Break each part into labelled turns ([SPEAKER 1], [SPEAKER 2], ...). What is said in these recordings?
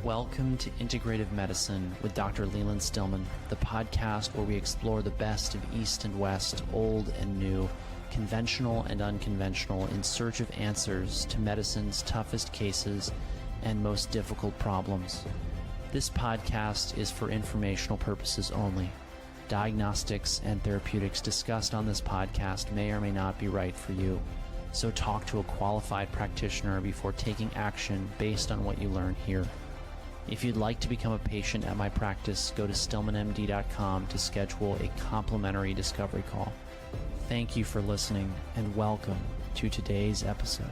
[SPEAKER 1] Welcome to Integrative Medicine with Dr. Leland Stillman, the podcast where we explore the best of East and West, old and new, conventional and unconventional, in search of answers to medicine's toughest cases and most difficult problems. This podcast is for informational purposes only. Diagnostics and therapeutics discussed on this podcast may or may not be right for you. So talk to a qualified practitioner before taking action based on what you learn here. If you'd like to become a patient at my practice, go to stillmanmd.com to schedule a complimentary discovery call. Thank you for listening and welcome to today's episode.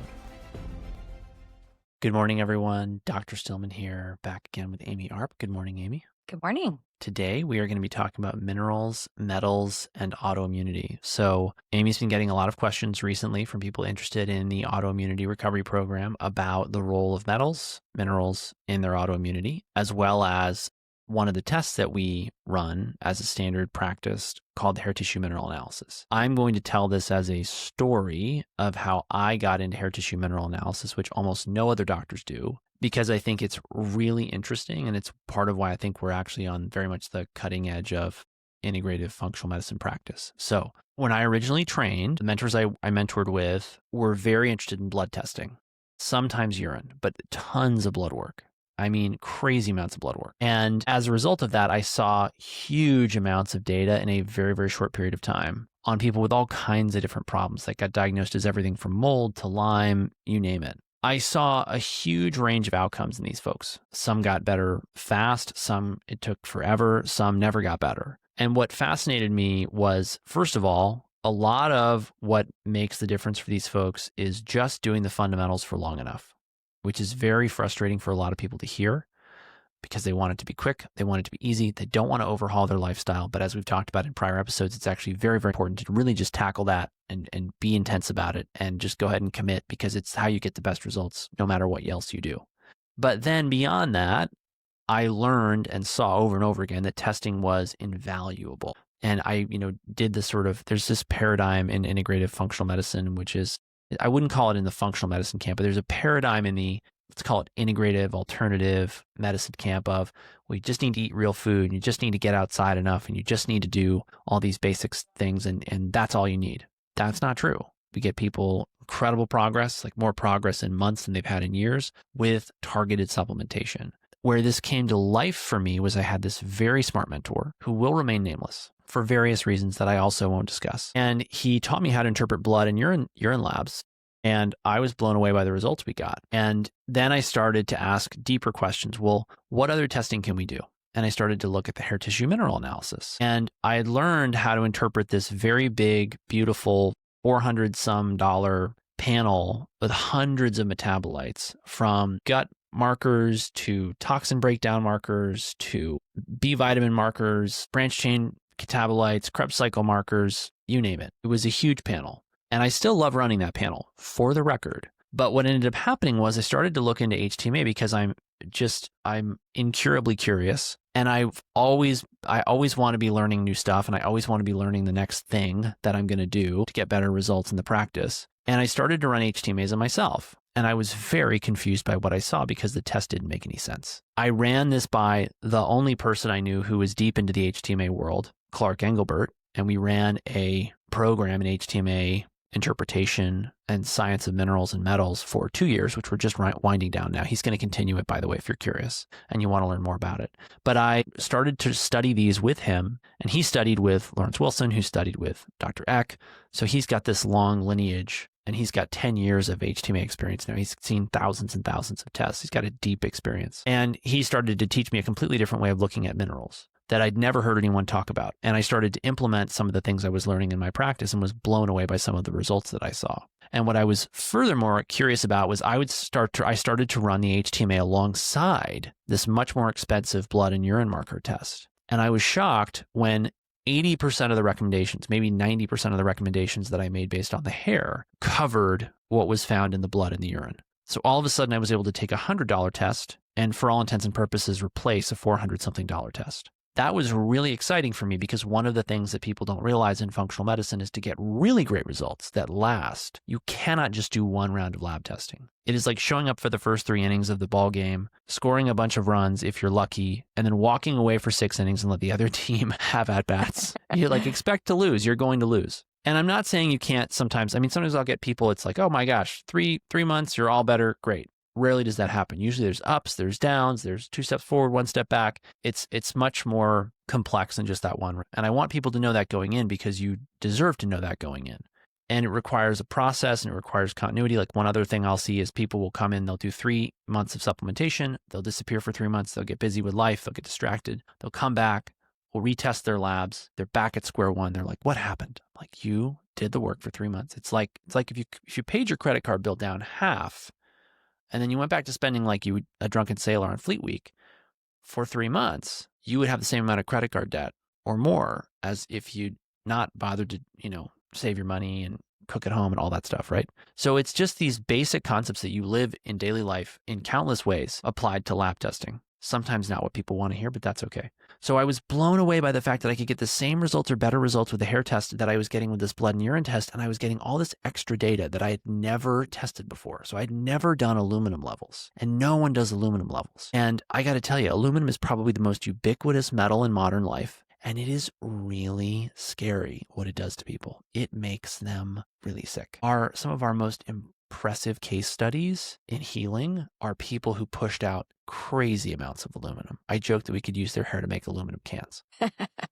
[SPEAKER 1] Good morning, everyone. Dr. Stillman here, back again with Amy Arp. Good morning, Amy.
[SPEAKER 2] Good morning.
[SPEAKER 1] Today, we are going to be talking about minerals, metals, and autoimmunity. So Amy's been getting a lot of questions recently from people interested in the autoimmunity recovery program about the role of metals, minerals in their autoimmunity, as well as one of the tests that we run as a standard practice called the hair tissue mineral analysis. I'm going to tell this as a story of how I got into hair tissue mineral analysis, which almost no other doctors do, because I think it's really interesting, and it's part of why I think we're actually on very much the cutting edge of integrative functional medicine practice. So when I originally trained, the mentors I mentored with were very interested in blood testing, sometimes urine, but tons of blood work. I mean, crazy amounts of blood work. And as a result of that, I saw huge amounts of data in a very, very short period of time on people with all kinds of different problems that got diagnosed as everything from mold to Lyme, you name it. I saw a huge range of outcomes in these folks. Some got better fast, some it took forever, some never got better. And what fascinated me was, first of all, a lot of what makes the difference for these folks is just doing the fundamentals for long enough, which is very frustrating for a lot of people to hear because they want it to be quick, they want it to be easy, they don't want to overhaul their lifestyle. But as we've talked about in prior episodes, it's actually very, very important to really just tackle that and be intense about it and just go ahead and commit, because it's how you get the best results no matter what else you do. But then beyond that, I learned and saw over and over again that testing was invaluable. And I, did this there's this paradigm in integrative functional medicine, which is, I wouldn't call it in the functional medicine camp, but there's a paradigm in the, let's call it integrative alternative medicine camp of, we just need to eat real food, and you just need to get outside enough, and you just need to do all these basic things, and that's all you need. That's not true. We get people incredible progress, like more progress in months than they've had in years, with targeted supplementation. Where this came to life for me was I had this very smart mentor who will remain nameless for various reasons that I also won't discuss. And he taught me how to interpret blood and urine labs. And I was blown away by the results we got. And then I started to ask deeper questions. Well, what other testing can we do? And I started to look at the hair tissue mineral analysis. And I had learned how to interpret this very big, beautiful $400-some panel with hundreds of metabolites, from gut markers to toxin breakdown markers to B vitamin markers, branch chain catabolites, Krebs cycle markers, you name it. It was a huge panel. And I still love running that panel, for the record. But what ended up happening was I started to look into HTMA because I'm incurably curious. And I always want to be learning new stuff, and I always want to be learning the next thing that I'm going to do to get better results in the practice. And I started to run HTMAs on myself. And I was very confused by what I saw because the test didn't make any sense. I ran this by the only person I knew who was deep into the HTMA world, Clark Engelbert, and we ran a program in HTMA interpretation and science of minerals and metals for 2 years, which we're just winding down now. He's going to continue it, by the way, if you're curious and you want to learn more about it. But I started to study these with him, and he studied with Lawrence Wilson, who studied with Dr. Eck. So he's got this long lineage, and he's got 10 years of HTMA experience now. He's seen thousands and thousands of tests. He's got a deep experience. And he started to teach me a completely different way of looking at minerals that I'd never heard anyone talk about. And I started to implement some of the things I was learning in my practice and was blown away by some of the results that I saw. And what I was furthermore curious about was I started to run the HTMA alongside this much more expensive blood and urine marker test. And I was shocked when 80% of the recommendations, maybe 90% of the recommendations that I made based on the hair covered what was found in the blood and the urine. So all of a sudden I was able to take a $100 test and, for all intents and purposes, replace a $400-something test. that was really exciting for me because one of the things that people don't realize in functional medicine is to get really great results that last, you cannot just do one round of lab testing. It is like showing up for the first 3 innings of the ball game, scoring a bunch of runs if you're lucky, and then walking away for 6 innings and let the other team have at-bats. You like expect to lose, you're going to lose. And I'm not saying you can't sometimes. I mean, sometimes I'll get people, it's like, oh my gosh, three months, you're all better, great. Rarely does that happen. Usually there's ups, there's downs, there's 2 steps forward, 1 step back. It's much more complex than just that one. And I want people to know that going in because you deserve to know that going in. And it requires a process and it requires continuity. Like one other thing I'll see is people will come in, they'll do 3 months of supplementation, they'll disappear for 3 months, they'll get busy with life, they'll get distracted, they'll come back, we'll retest their labs, they're back at square one. They're like, what happened? I'm like, you did the work for 3 months. It's like if you paid your credit card bill down half, and then you went back to spending like you would a drunken sailor on Fleet Week for 3 months, you would have the same amount of credit card debt or more as if you'd not bothered to, save your money and cook at home and all that stuff, right? So it's just these basic concepts that you live in daily life in countless ways applied to lab testing. Sometimes not what people want to hear, but that's okay. So I was blown away by the fact that I could get the same results or better results with the hair test that I was getting with this blood and urine test. And I was getting all this extra data that I had never tested before. So I'd never done aluminum levels and no one does aluminum levels. And I got to tell you, aluminum is probably the most ubiquitous metal in modern life. And it is really scary what it does to people. It makes them really sick. Some of our most impressive case studies in healing are people who pushed out crazy amounts of aluminum. I joke that we could use their hair to make aluminum cans.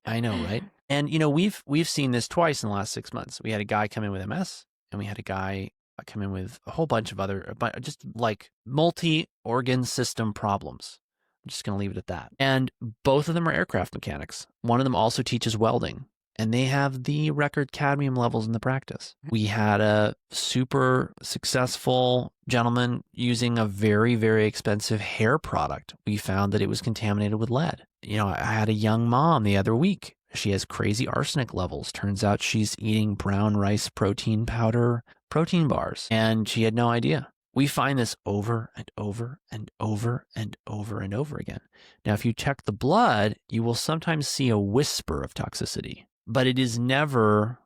[SPEAKER 1] I know, right? And we've seen this twice in the last 6 months. We had a guy come in with MS, and we had a guy come in with a whole bunch of other, just like multi-organ system problems. I'm just going to leave it at that. And both of them are aircraft mechanics. One of them also teaches welding. And they have the record cadmium levels in the practice. We had a super successful gentleman using a very, very expensive hair product. We found that it was contaminated with lead. I had a young mom the other week. She has crazy arsenic levels. Turns out she's eating brown rice protein powder protein bars, and she had no idea. We find this over and over and over and over and over again. Now, if you check the blood, you will sometimes see a whisper of toxicity. But it is never,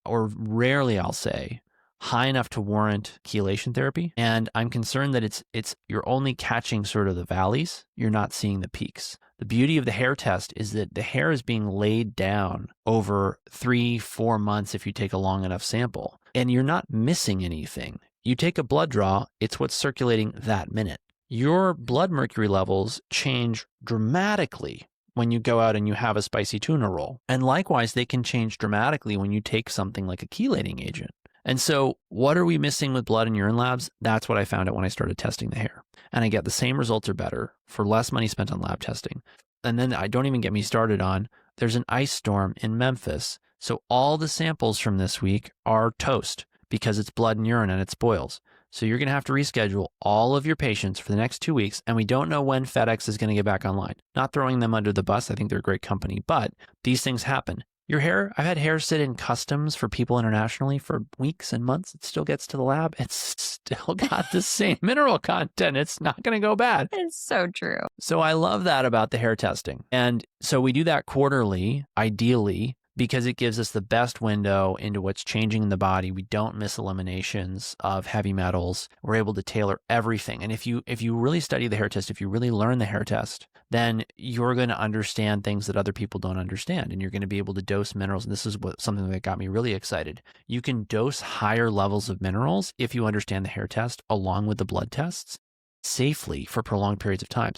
[SPEAKER 1] or rarely, I'll say, high enough to warrant chelation therapy. And I'm concerned that you're only catching sort of the valleys. You're not seeing the peaks. The beauty of the hair test is that the hair is being laid down over 3-4 months if you take a long enough sample, and you're not missing anything. You take a blood draw, it's what's circulating that minute. Your blood mercury levels change dramatically when you go out and you have a spicy tuna roll. And likewise, they can change dramatically when you take something like a chelating agent. And so what are we missing with blood and urine labs? That's what I found out when I started testing the hair. And I get the same results or better for less money spent on lab testing. And then I don't even get me started on, there's an ice storm in Memphis. So all the samples from this week are toast because it's blood and urine and it spoils. So you're going to have to reschedule all of your patients for the next 2 weeks. And we don't know when FedEx is going to get back online. Not throwing them under the bus. I think they're a great company, but these things happen. Your hair, I've had hair sit in customs for people internationally for weeks and months. It still gets to the lab. It's still got the same mineral content. It's not going to go bad.
[SPEAKER 2] It's so true.
[SPEAKER 1] So I love that about the hair testing. And so we do that quarterly, ideally, because it gives us the best window into what's changing in the body. We don't miss eliminations of heavy metals. We're able to tailor everything. And if you really study the hair test, if you really learn the hair test, then you're going to understand things that other people don't understand. And you're going to be able to dose minerals. And this is something that got me really excited. You can dose higher levels of minerals if you understand the hair test along with the blood tests safely for prolonged periods of time.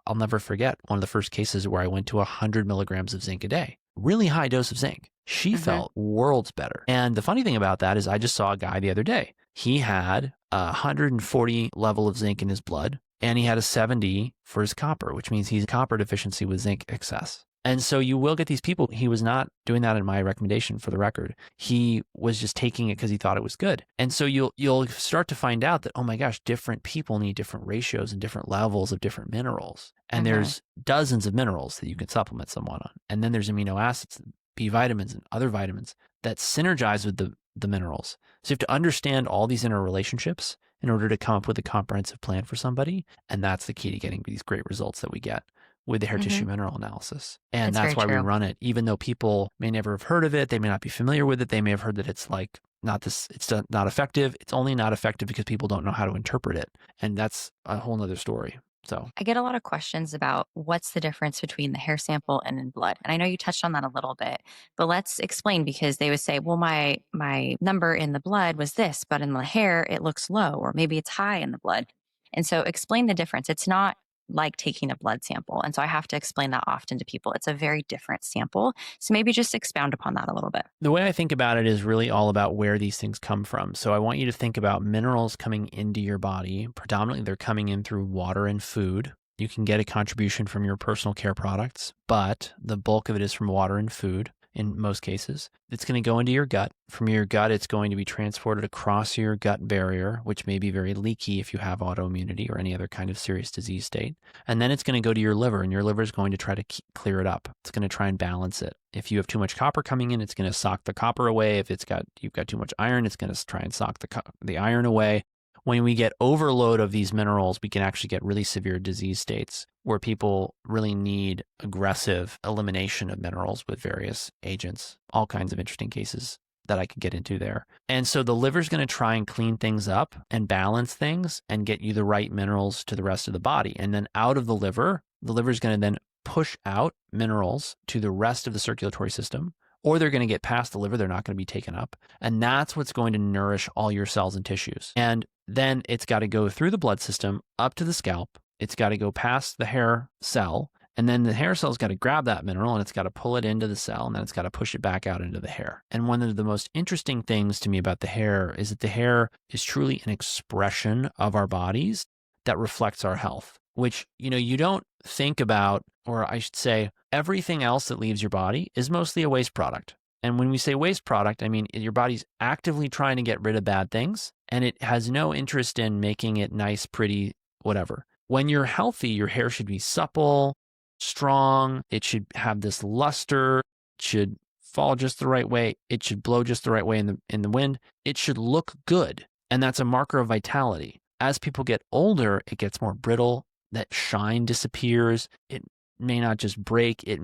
[SPEAKER 1] I'll never forget one of the first cases where I went to 100 milligrams of zinc a day. Really high dose of zinc. She felt worlds better. And the funny thing about that is I just saw a guy the other day. He had 140 level of zinc in his blood, and he had a 70 for his copper, which means he's copper deficiency with zinc excess. And so you will get these people. He was not doing that in my recommendation, for the record. He was just taking it because he thought it was good. And so you'll start to find out that, oh my gosh, different people need different ratios and different levels of different minerals. And there's dozens of minerals that you can supplement someone on. And then there's amino acids, B vitamins, and other vitamins that synergize with the minerals. So you have to understand all these interrelationships in order to come up with a comprehensive plan for somebody. And that's the key to getting these great results that we get with the hair tissue
[SPEAKER 2] Mhm.
[SPEAKER 1] mineral analysis. And
[SPEAKER 2] It's
[SPEAKER 1] that's
[SPEAKER 2] very
[SPEAKER 1] why we
[SPEAKER 2] true.
[SPEAKER 1] run it, even though people may never have heard of it. They may not be familiar with it. They may have heard that it's like it's not effective. It's only not effective because people don't know how to interpret it. And that's a whole nother story. So
[SPEAKER 2] I get a lot of questions about what's the difference between the hair sample and in blood. And I know you touched on that a little bit, but let's explain because they would say, well, my number in the blood was this, but in the hair it looks low, or maybe it's high in the blood. And so explain the difference. It's not like taking a blood sample. And so I have to explain that often to people. It's a very different sample. So maybe just expound upon that a little bit.
[SPEAKER 1] the way I think about it is really all about where these things come from. So I want you to think about minerals coming into your body. Predominantly, they're coming in through water and food. You can get a contribution from your personal care products, but the bulk of it is from water and food in most cases. It's going to go into your gut. From your gut, it's going to be transported across your gut barrier, which may be very leaky if you have autoimmunity or any other kind of serious disease state. And then it's going to go to your liver, and your liver is going to try to clear it up. It's going to try and balance it. If you have too much copper coming in, it's going to sock the copper away. If you've got too much iron, it's going to try and sock the iron away. When we get overload of these minerals, we can actually get really severe disease states where people really need aggressive elimination of minerals with various agents, all kinds of interesting cases that I could get into there. And so the liver's going to try and clean things up and balance things and get you the right minerals to the rest of the body. And then out of the liver is going to then push out minerals to the rest of the circulatory system, or they're going to get past the liver. They're not going to be taken up. And that's what's going to nourish all your cells and tissues. And then it's got to go through the blood system up to the scalp. It's got to go past the hair cell. And then the hair cell's got to grab that mineral and it's got to pull it into the cell, and then it's got to push it back out into the hair. And one of the most interesting things to me about the hair is that the hair is truly an expression of our bodies that reflects our health, which, you don't think about, or I should say, everything else that leaves your body is mostly a waste product. And when we say waste product, I mean your body's actively trying to get rid of bad things, and it has no interest in making it nice, pretty, whatever. When you're healthy, your hair should be supple, strong. It should have this luster. It should fall just the right way. It should blow just the right way in the wind. It should look good, and that's a marker of vitality. As people get older, it gets more brittle. That shine disappears. It may not just break. It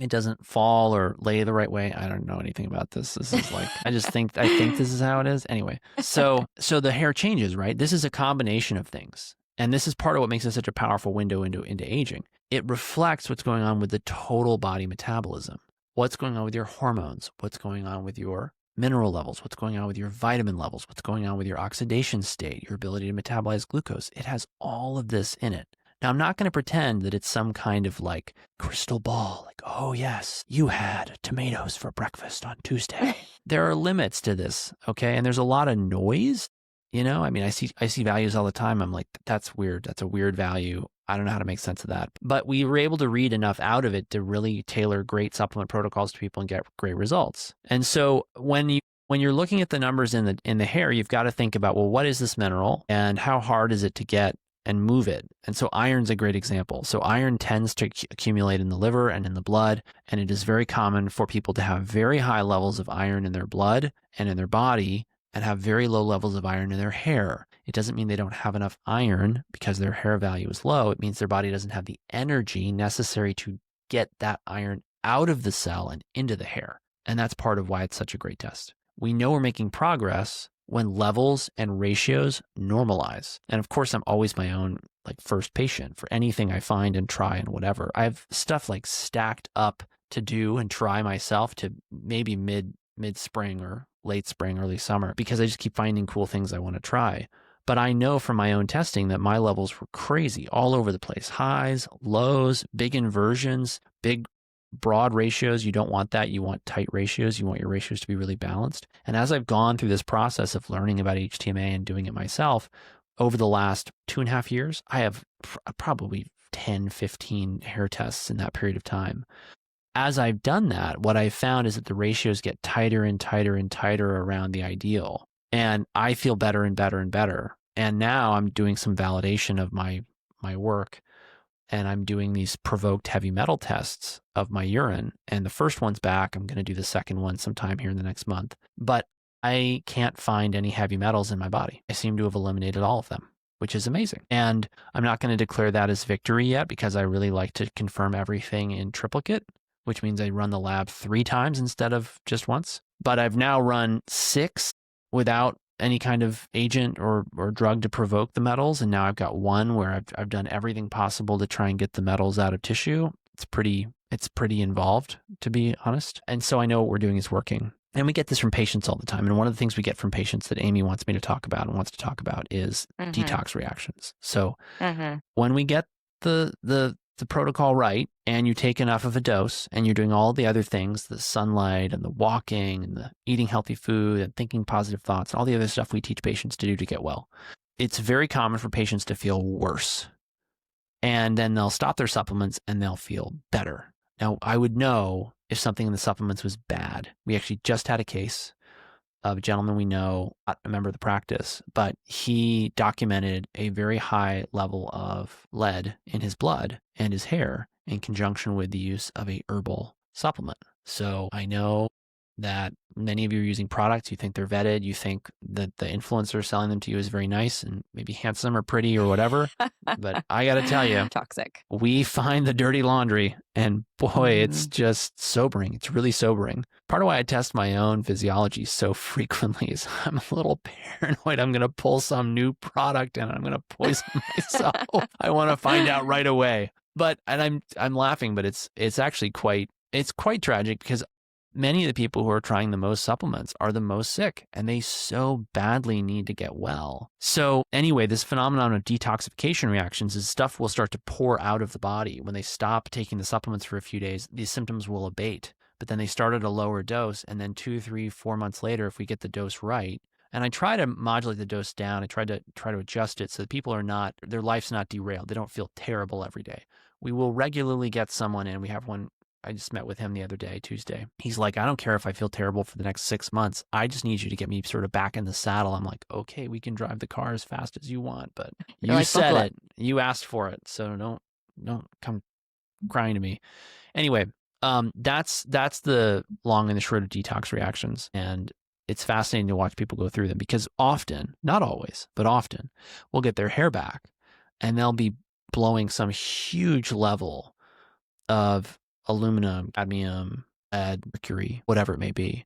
[SPEAKER 1] doesn't fall or lay the right way. I don't know anything about this. This is like, I think this is how it is. Anyway, so the hair changes, right? This is a combination of things. And this is part of what makes it such a powerful window into aging. It reflects what's going on with the total body metabolism. What's going on with your hormones? What's going on with your mineral levels? What's going on with your vitamin levels? What's going on with your oxidation state, your ability to metabolize glucose? It has all of this in it. Now, I'm not going to pretend that it's some kind of like crystal ball, like, oh yes, you had tomatoes for breakfast on Tuesday. There are limits to this, okay? And there's a lot of noise, I mean, I see values all the time. I'm like, that's weird. That's a weird value. I don't know how to make sense of that. But we were able to read enough out of it to really tailor great supplement protocols to people and get great results. And so when you're looking at the numbers in the hair, you've got to think about, well, what is this mineral and how hard is it to get and move it? And so iron's a great example. So iron tends to accumulate in the liver and in the blood, and it is very common for people to have very high levels of iron in their blood and in their body and have very low levels of iron in their hair. It doesn't mean they don't have enough iron because their hair value is low. It means their body doesn't have the energy necessary to get that iron out of the cell and into the hair. And that's part of why it's such a great test. We know we're making progress when levels and ratios normalize. And of course, I'm always my own first patient for anything I find and try and whatever. I have stuff stacked up to do and try myself to maybe mid-spring or late spring, early summer, because I just keep finding cool things I want to try. But I know from my own testing that my levels were crazy all over the place. Highs, lows, big inversions, big broad ratios. You don't want that. You want tight ratios. You want your ratios to be really balanced. And as I've gone through this process of learning about HTMA and doing it myself over the last 2.5 years, I have probably 10, 15 hair tests in that period of time. As I've done that, what I've found is that the ratios get tighter and tighter and tighter around the ideal. And I feel better and better and better. And now I'm doing some validation of my work, and I'm doing these provoked heavy metal tests of my urine. And the first one's back. I'm going to do the second one sometime here in the next month. But I can't find any heavy metals in my body. I seem to have eliminated all of them. which is amazing. And I'm not going to declare that as victory yet because I really like to confirm everything in triplicate, which means I run the lab 3 times instead of just once. But I've now run 6 without any kind of agent or drug to provoke the metals. And now I've got 1 where I've done everything possible to try and get the metals out of tissue. It's pretty involved, to be honest. And so I know what we're doing is working. And we get this from patients all the time. And one of the things we get from patients that Amy wants me to talk about and wants to talk about is detox reactions. So when we get the protocol right and you take enough of a dose and you're doing all the other things, the sunlight and the walking and the eating healthy food and thinking positive thoughts and all the other stuff we teach patients to do to get well, it's very common for patients to feel worse. And then they'll stop their supplements and they'll feel better. Now, I would know if something in the supplements was bad. We actually just had a case of a gentleman we know, not a member of the practice, but he documented a very high level of lead in his blood and his hair in conjunction with the use of a herbal supplement. So I know that many of you are using products, you think they're vetted, you think that the influencer selling them to you is very nice and maybe handsome or pretty or whatever. But I got to tell you,
[SPEAKER 2] toxic.
[SPEAKER 1] We find the dirty laundry and boy, it's just sobering. It's really sobering. Part of why I test my own physiology so frequently is I'm a little paranoid. I'm going to pull some new product and I'm going to poison myself. I want to find out right away. And I'm laughing, but it's actually quite tragic because many of the people who are trying the most supplements are the most sick and they so badly need to get well. So anyway, this phenomenon of detoxification reactions is stuff will start to pour out of the body. When they stop taking the supplements for a few days, these symptoms will abate, but then they start at a lower dose. And then 2, 3, 4 months later, if we get the dose right, and I try to modulate the dose down, I try to adjust it so that people their life's not derailed. They don't feel terrible every day. We will regularly get someone in. We have one. I just met with him the other day, Tuesday. He's like, I don't care if I feel terrible for the next 6 months. I just need you to get me sort of back in the saddle. I'm like, okay, we can drive the car as fast as you want, but you said it. You asked for it. So don't come crying to me. Anyway, that's the long and the short of detox reactions. And it's fascinating to watch people go through them because often, not always, but often, we'll get their hair back and they'll be blowing some huge level of aluminum, cadmium, lead, mercury, whatever it may be,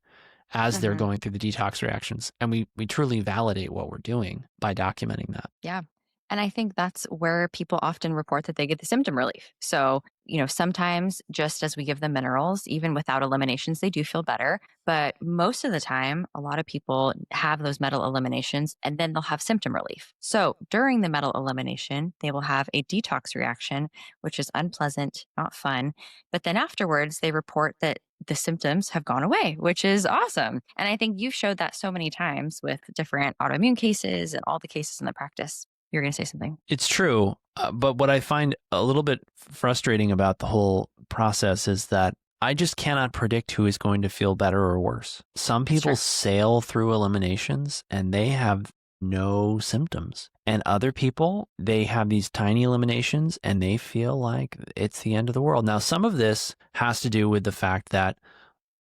[SPEAKER 1] as they're going through the detox reactions. And we truly validate what we're doing by documenting that.
[SPEAKER 2] Yeah. And I think that's where people often report that they get the symptom relief. So, sometimes just as we give them minerals, even without eliminations, they do feel better. But most of the time, a lot of people have those metal eliminations and then they'll have symptom relief. So during the metal elimination, they will have a detox reaction, which is unpleasant, not fun. But then afterwards, they report that the symptoms have gone away, which is awesome. And I think you've showed that so many times with different autoimmune cases and all the cases in the practice. You're going to say something.
[SPEAKER 1] It's true. But what I find a little bit frustrating about the whole process is that I just cannot predict who is going to feel better or worse. Some people sail through eliminations and they have no symptoms. And other people, they have these tiny eliminations and they feel like it's the end of the world. Now, some of this has to do with the fact that,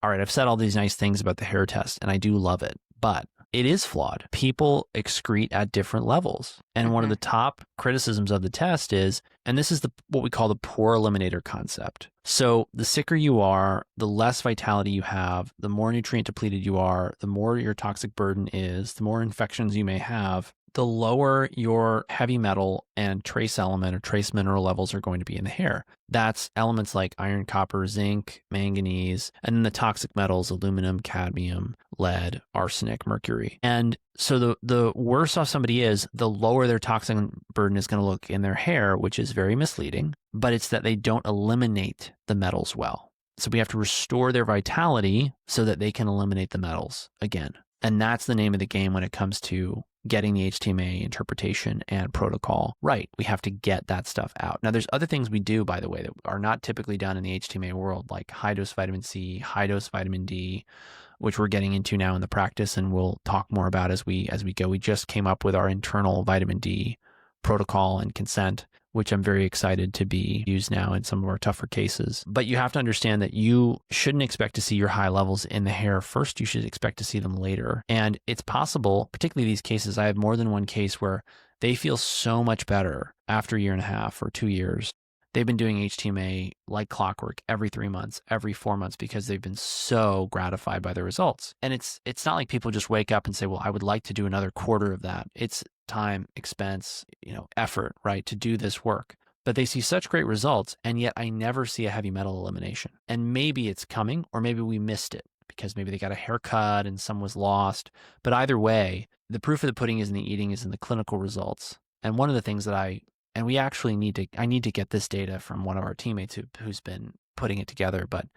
[SPEAKER 1] all right, I've said all these nice things about the hair test and I do love it, but it is flawed. People excrete at different levels. And one of the top criticisms of the test is, and this is what we call the poor eliminator concept. So the sicker you are, the less vitality you have, the more nutrient depleted you are, the more your toxic burden is, the more infections you may have, the lower your heavy metal and trace element or trace mineral levels are going to be in the hair. That's elements like iron, copper, zinc, manganese, and then the toxic metals, aluminum, cadmium, lead, arsenic, mercury. And so the worse off somebody is, the lower their toxic burden is going to look in their hair, which is very misleading, but it's that they don't eliminate the metals well. So we have to restore their vitality so that they can eliminate the metals again. And that's the name of the game when it comes to getting the HTMA interpretation and protocol right. We have to get that stuff out. Now, there's other things we do, by the way, that are not typically done in the HTMA world, like high-dose vitamin C, high-dose vitamin D, which we're getting into now in the practice, and we'll talk more about as we go. We just came up with our internal vitamin D protocol and consent, which I'm very excited to be used now in some of our tougher cases. But you have to understand that you shouldn't expect to see your high levels in the hair first. You should expect to see them later. And it's possible, particularly these cases, I have more than one case where They feel so much better after a year and a half or 2 years. They've been doing HTMA like clockwork every 3 months, every 4 months, because they've been so gratified by the results. And it's not like people just wake up and say, well, I would like to do another quarter of that. It's time, expense, effort, right, to do this work. But they see such great results, and yet I never see a heavy metal elimination. And maybe it's coming, or maybe we missed it because maybe they got a haircut and some was lost. But either way, the proof of the pudding is in the eating, is in the clinical results. And one of the things that I need to get this data from one of our teammates who's been putting it together. But,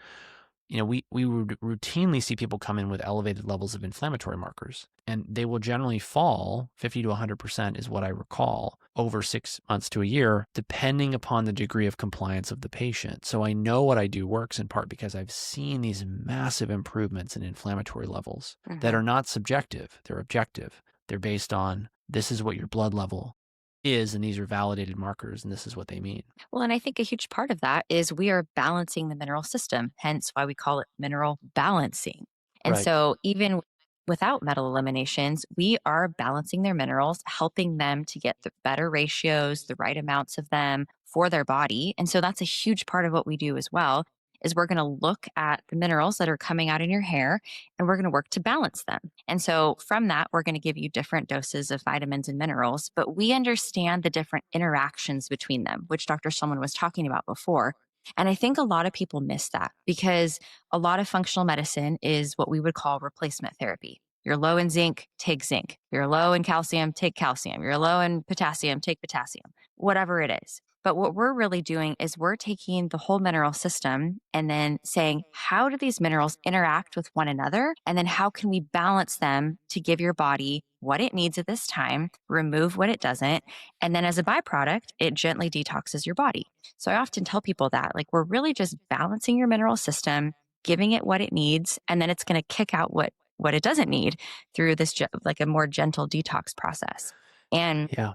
[SPEAKER 1] we would routinely see people come in with elevated levels of inflammatory markers, and they will generally fall 50 to 100% is what I recall over 6 months to a year, depending upon the degree of compliance of the patient. So I know what I do works in part because I've seen these massive improvements in inflammatory levels that are not subjective. They're objective. They're based on, this is what your blood level is, and these are validated markers, and this is what they mean.
[SPEAKER 2] Well, and I think a huge part of that is we are balancing the mineral system, hence why we call it mineral balancing. And
[SPEAKER 1] Right.
[SPEAKER 2] so, even without metal eliminations, we are balancing their minerals, helping them to get the better ratios, the right amounts of them for their body. And so, that's a huge part of what we do as well. Is we're going to look at the minerals that are coming out in your hair and we're going to work to balance them. And so from that, we're going to give you different doses of vitamins and minerals, but we understand the different interactions between them, which Dr. Stillman was talking about before. And I think a lot of people miss that because a lot of functional medicine is what we would call replacement therapy. You're low in zinc, take zinc. You're low in calcium, take calcium. You're low in potassium, take potassium, whatever it is. But what we're really doing is we're taking the whole mineral system and then saying, how do these minerals interact with one another? And then how can we balance them to give your body what it needs at this time, remove what it doesn't. And then as a byproduct, it gently detoxes your body. So I often tell people that, like, we're really just balancing your mineral system, giving it what it needs, and then it's going to kick out what it doesn't need through this, like a more gentle detox process. And
[SPEAKER 1] Yeah.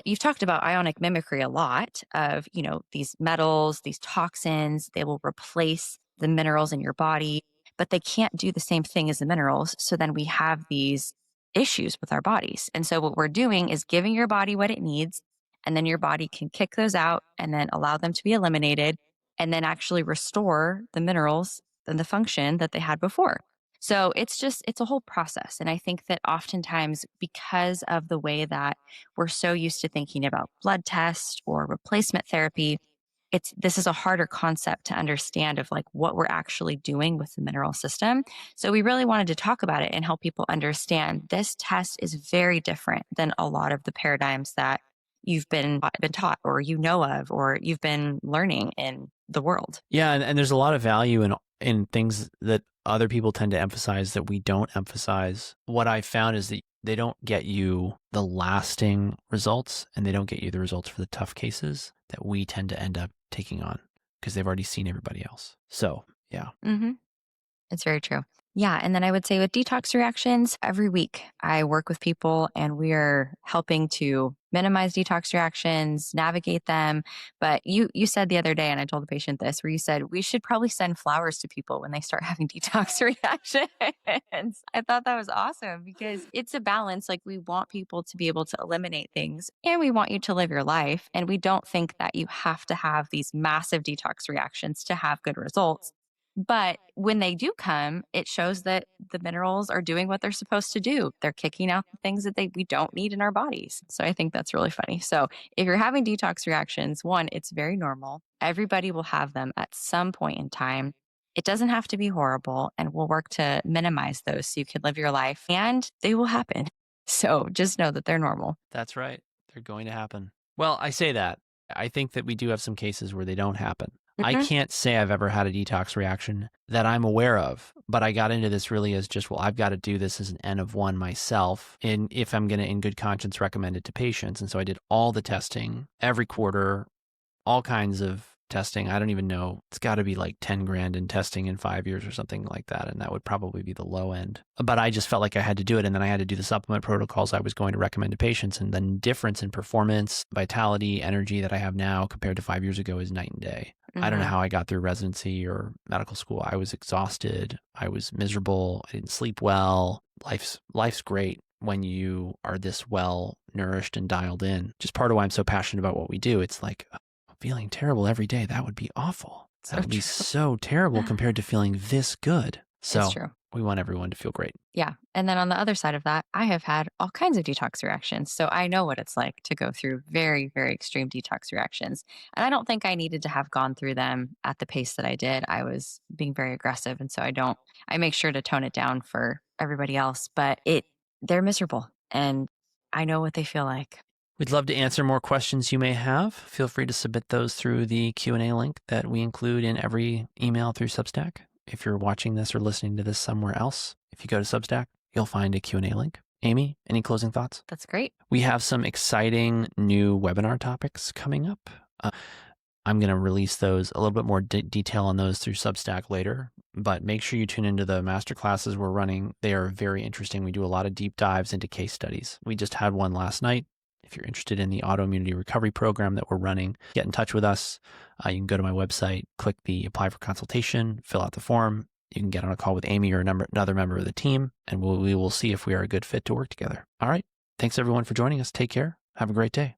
[SPEAKER 2] you've talked about ionic mimicry a lot of, these metals, these toxins, they will replace the minerals in your body, but they can't do the same thing as the minerals. So then we have these issues with our bodies. And so what we're doing is giving your body what it needs, and then your body can kick those out and then allow them to be eliminated and then actually restore the minerals and the function that they had before. So it's a whole process. And I think that oftentimes, because of the way that we're so used to thinking about blood tests or replacement therapy, this is a harder concept to understand of like what we're actually doing with the mineral system. So we really wanted to talk about it and help people understand this test is very different than a lot of the paradigms that you've been taught or of or you've been learning in the world.
[SPEAKER 1] Yeah, and there's a lot of value in things that other people tend to emphasize that we don't emphasize. What I found is that they don't get you the lasting results, and they don't get you the results for the tough cases that we tend to end up taking on because they've already seen everybody else. So, yeah.
[SPEAKER 2] Mm-hmm. It's very true. Yeah. And then I would say with detox reactions, every week I work with people and we are helping to minimize detox reactions, navigate them. But you said the other day, and I told the patient this, where you said we should probably send flowers to people when they start having detox reactions. I thought that was awesome because it's a balance. Like, we want people to be able to eliminate things and we want you to live your life. And we don't think that you have to have these massive detox reactions to have good results. But when they do come, it shows that the minerals are doing what they're supposed to do. They're kicking out the things that we don't need in our bodies. So I think that's really funny. So if you're having detox reactions, one, it's very normal. Everybody will have them at some point in time. It doesn't have to be horrible, and we'll work to minimize those so you can live your life, and they will happen. So just know that they're normal.
[SPEAKER 1] That's right. They're going to happen. Well, I say that. I think that we do have some cases where they don't happen. I can't say I've ever had a detox reaction that I'm aware of, but I got into this really as just, well, I've got to do this as an N of one myself. And if I'm going to, in good conscience, recommend it to patients. And so I did all the testing every quarter, all kinds of testing. I don't even know. It's got to be like 10 grand in testing in 5 years or something like that. And that would probably be the low end. But I just felt like I had to do it. And then I had to do the supplement protocols I was going to recommend to patients. And then difference in performance, vitality, energy that I have now compared to 5 years ago is night and day. I don't know how I got through residency or medical school. I was exhausted. I was miserable. I didn't sleep well. Life's great. when you are this well nourished and dialed in. Just part of why I'm so passionate about what we do. It's like, feeling terrible every day, that would be awful.
[SPEAKER 2] So
[SPEAKER 1] That would be
[SPEAKER 2] true.
[SPEAKER 1] so terrible compared to feeling this good.
[SPEAKER 2] It's
[SPEAKER 1] So
[SPEAKER 2] true.
[SPEAKER 1] we want everyone to feel great.
[SPEAKER 2] Yeah. And then on the other side of that, I have had all kinds of detox reactions. So I know what it's like to go through very, very extreme detox reactions. And I don't think I needed to have gone through them at the pace that I did. I was being very aggressive. And so I make sure to tone it down for everybody else, but they're miserable and I know what they feel like.
[SPEAKER 1] We'd love to answer more questions you may have. Feel free to submit those through the Q&A link that we include in every email through Substack. If you're watching this or listening to this somewhere else, if you go to Substack, you'll find a Q&A link. Amy, any closing thoughts?
[SPEAKER 2] That's great.
[SPEAKER 1] We have some exciting new webinar topics coming up. I'm going to release those, a little bit more detail on those through Substack later, but make sure you tune into the masterclasses we're running. They are very interesting. We do a lot of deep dives into case studies. We just had one last night. If you're interested in the autoimmunity recovery program that we're running, get in touch with us. You can go to my website, click the apply for consultation, fill out the form. You can get on a call with Amy or another member of the team, and we will see if we are a good fit to work together. All right. Thanks everyone for joining us. Take care. Have a great day.